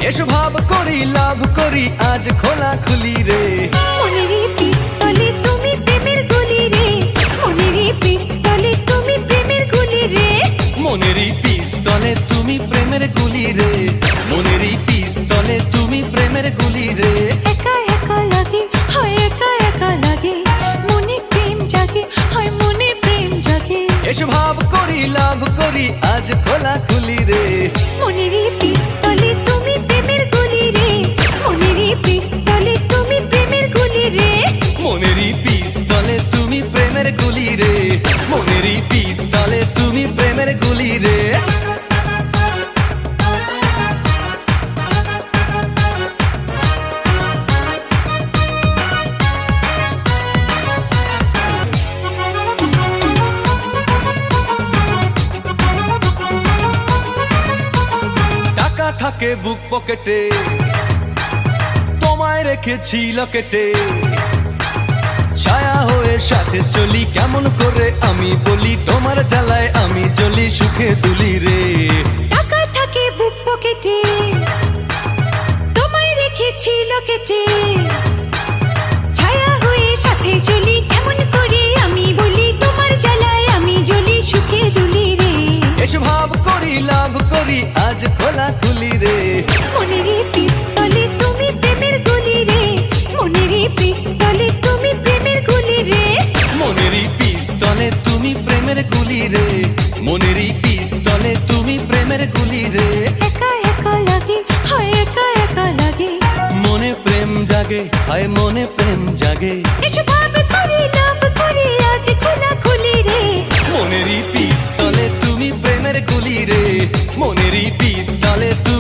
এসো ভাব করি লাভ করি আজ খোলা খুলি রে মনেরই পিস্তলে তুমি প্রেমের গুলি রে মনেরই পিস্তলে তুমি প্রেমের গুলি রে মনেরই পিস্তলে তুমি প্রেমের গুলি রে মনেরই পিস্তলে তুমি প্রেমের গুলি রে একা একা লাগে হয় একা একা লাগে মনে প্রেম জাগে হয় মনে প্রেম জাগে এসো ভাব করি লাভ করি আজ খোলা খুলি রে মনেরই পিস্তলে তুমি প্রেমের গুলি রে মনেরই পিস্তলে তুমি প্রেমের গুলি রে মনেরই পিস্তলে তুমি প্রেমের গুলি রে মনেরই পিস্তলে তুমি প্রেমের গুলি রে টাকা থাকে বুক পকেটে তোমায় রেখেছি লকেটে ছায়া হয়ে সাথে চলি কেমন করে আমি বলি তোমার জ্বালায় আমি জ্বলি সুখে তুলি রে টাকা থাকে বুক পকেটে তোমায় রেখেছি লকেটে ছায়া হয়ে সাথে চলি কেমন করে আমি বলি তোমার জ্বালায় আমি জ্বলি সুখে দুলি রে এসো ভাব করি লাভ করি আজ খোলা খুলি রে মনেরই পিস্তলে তুমি প্রেমের গুলি রে মনেরই পিস্তলে তুমি প্রেমের গুলি রে মনেরই পিস্তলে তুমি প্রেমের গুলি রে মনেরই পিস্তলে তুমি প্রেমের গুলি রে একা একা লাগে হয় একা একা লাগে মনে প্রেম জাগে হায় মনে প্রেম জাগে এসো ভাব করি লাভ করি আজ খোলা খুলি রে মনেরই পিস্তলে তুমি প্রেমের গুলি রে মনেরই পিস্তলে তুমি